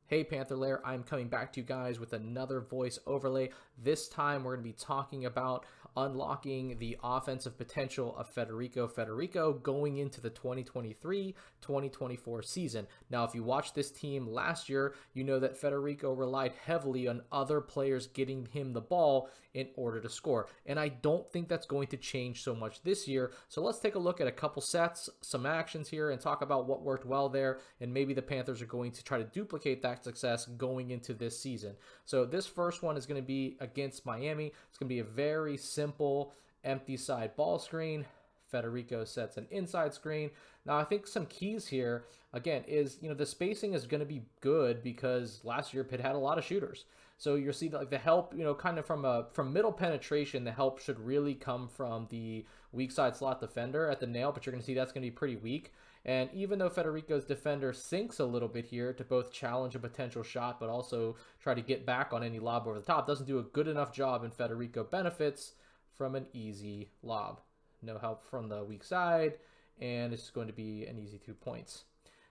Hey Panther Lair, I'm coming back to you guys with another voice overlay. This time we're going to be talking about unlocking the offensive potential of Federico Federico going into the 2023-2024 season. Now, if you watched this team last year, you know that Federico relied heavily on other players getting him the ball in order to score. And I don't think that's going to change so much this year. So let's take a look at a couple sets, some actions here, and talk about what worked well there. And maybe the Panthers are going to try to duplicate that success going into this season. So this first one is going to be against Miami. It's going to be a very simple empty side ball screen. Federico sets an inside screen. Now, I think some keys here, again, is, the spacing is going to be good because last year Pitt had a lot of shooters. So you'll see that, like, the help, kind of from middle penetration, the help should really come from the weak side slot defender at the nail, but you're going to see that's going to be pretty weak. And even though Federico's defender sinks a little bit here to both challenge a potential shot, but also try to get back on any lob over the top, doesn't do a good enough job, and Federico benefits from an easy lob. No help from the weak side, and it's going to be an easy 2 points.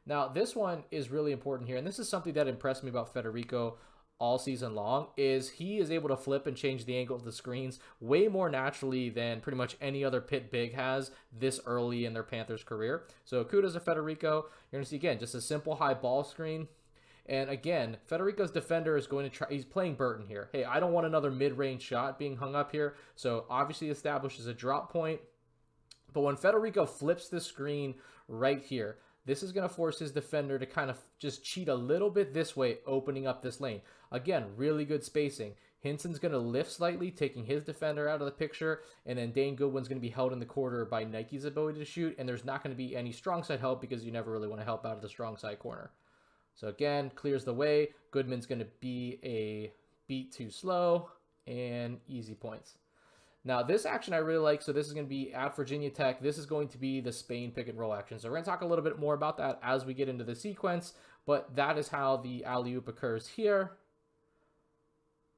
Now, this one is really important here, and this is something that impressed me about Federico all season long, is he is able to flip and change the angle of the screens way more naturally than pretty much any other Pitt big has this early in their Panthers career. So kudos to Federico. You're going to see, again, just a simple high ball screen. And again, Federico's defender is going to try, he's playing Burton here. Hey, I don't want another mid-range shot being hung up here. So obviously establishes a drop point. But when Federico flips the screen right here, this is going to force his defender to kind of just cheat a little bit this way, opening up this lane. Again, really good spacing. Hinson's going to lift slightly, taking his defender out of the picture, and then Dane Goodwin's going to be held in the quarter by Nike's ability to shoot, and there's not going to be any strong side help because you never really want to help out of the strong side corner. So again, clears the way. Goodman's going to be a beat too slow, and easy points. Now, this action I really like, so this is going to be at Virginia Tech. This is going to be the Spain pick and roll action. So we're going to talk a little bit more about that as we get into the sequence, but that is how the alley-oop occurs here.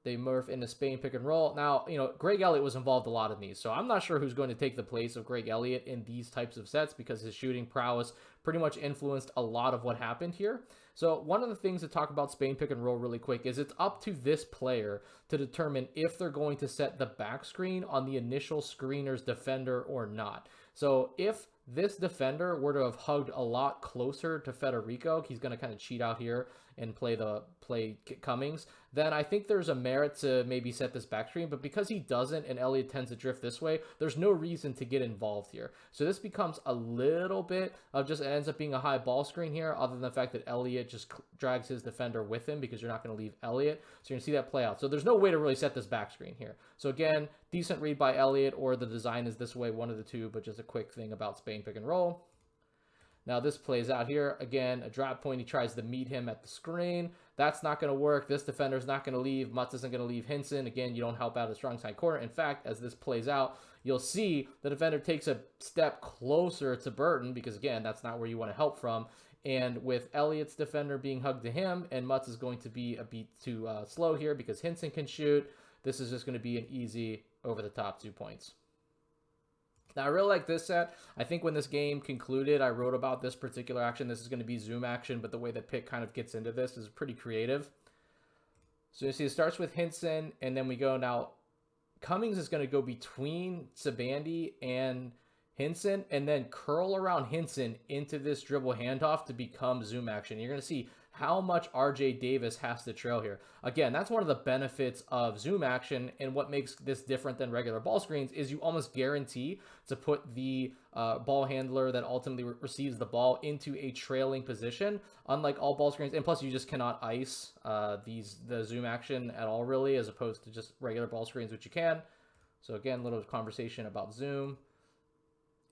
They morph into Spain pick and roll. Now, Greg Elliott was involved a lot in these, so I'm not sure who's going to take the place of Greg Elliott in these types of sets because his shooting prowess pretty much influenced a lot of what happened here. So one of the things to talk about Spain pick and roll really quick is it's up to this player to determine if they're going to set the back screen on the initial screener's defender or not. So if this defender were to have hugged a lot closer to Federico, he's going to kind of cheat out here and play Cummings, then I think there's a merit to maybe set this back screen. But because he doesn't and Elliott tends to drift this way, there's no reason to get involved here. So this becomes a little bit of just, it ends up being a high ball screen here, other than the fact that Elliott just drags his defender with him because you're not going to leave Elliott. So you're going to see that play out. So there's no way to really set this back screen here. So again, decent read by Elliott, or the design is this way, one of the two, but just a quick thing about Spain pick and roll. Now this plays out here. Again, a drop point. He tries to meet him at the screen. That's not going to work. This defender's not going to leave. Mutz isn't going to leave Hinson. Again, you don't help out of the strong side corner. In fact, as this plays out, you'll see the defender takes a step closer to Burton because, again, that's not where you want to help from. And with Elliott's defender being hugged to him, and Mutz is going to be a beat too slow here because Hinson can shoot, this is just going to be an easy over-the-top 2 points. Now, I really like this set. I think when this game concluded, I wrote about this particular action. This is going to be zoom action, but the way that Pitt kind of gets into this is pretty creative. So you see it starts with Hinson, and then we go now. Cummings is going to go between Sabandi and Hinson, and then curl around Hinson into this dribble handoff to become zoom action. You're going to see how much RJ Davis has to trail here. Again, that's one of the benefits of zoom action, and what makes this different than regular ball screens is you almost guarantee to put the ball handler that ultimately receives the ball into a trailing position, unlike all ball screens. And plus, you just cannot ice the zoom action at all, really, as opposed to just regular ball screens, which you can. So again, a little conversation about zoom.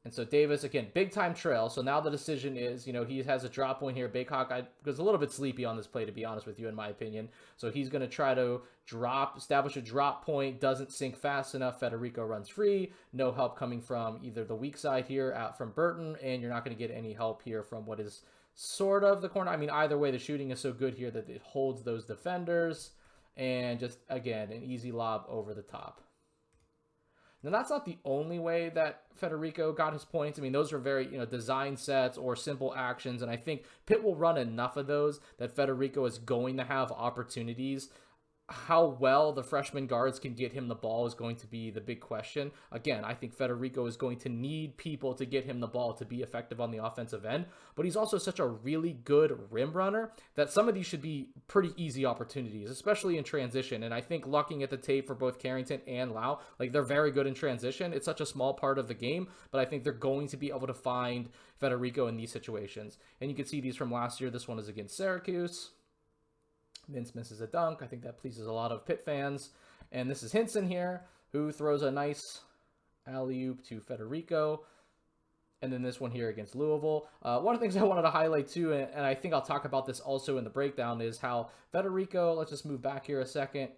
And so Davis, again, big-time trail. So now the decision is, he has a drop point here. Baycock was a little bit sleepy on this play, to be honest with you, in my opinion. So he's going to try to establish a drop point, doesn't sink fast enough. Federico runs free. No help coming from either the weak side here out from Burton, and you're not going to get any help here from what is sort of the corner. I mean, either way, the shooting is so good here that it holds those defenders. And just, again, an easy lob over the top. Now, that's not the only way that Federico got his points. I mean, those are very, design sets or simple actions. And I think Pitt will run enough of those that Federico is going to have opportunities. How well the freshman guards can get him the ball is going to be the big question. Again, I think Federico is going to need people to get him the ball to be effective on the offensive end, but he's also such a really good rim runner that some of these should be pretty easy opportunities, especially in transition. And I think looking at the tape for both Carrington and Lau, like, they're very good in transition. It's such a small part of the game, but I think they're going to be able to find Federico in these situations. And you can see these from last year. This one is against Syracuse. Vince misses a dunk. I think that pleases a lot of Pitt fans. And this is Hinson here, who throws a nice alley-oop to Federico. And then this one here against Louisville. One of the things I wanted to highlight too, and I think I'll talk about this also in the breakdown, is how Federico, let's just move back here a second,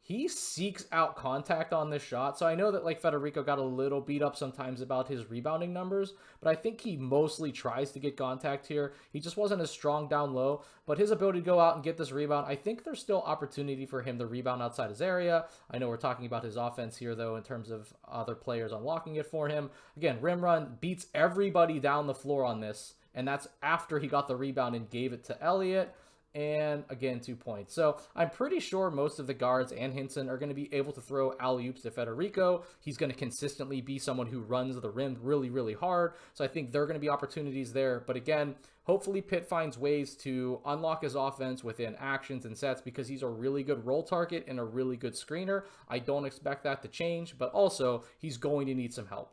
he seeks out contact on this shot. So I know that, like, Federico got a little beat up sometimes about his rebounding numbers, but I think he mostly tries to get contact here. He just wasn't as strong down low, but his ability to go out and get this rebound, I think there's still opportunity for him to rebound outside his area. I know we're talking about his offense here, though, in terms of other players unlocking it for him. Again, rim run beats everybody down the floor on this, and that's after he got the rebound and gave it to Elliott. And again, 2 points. So I'm pretty sure most of the guards and Hinson are going to be able to throw alley-oops to Federico. He's going to consistently be someone who runs the rim really, really hard. So I think there are going to be opportunities there. But again, hopefully Pitt finds ways to unlock his offense within actions and sets, because he's a really good roll target and a really good screener. I don't expect that to change, but also he's going to need some help.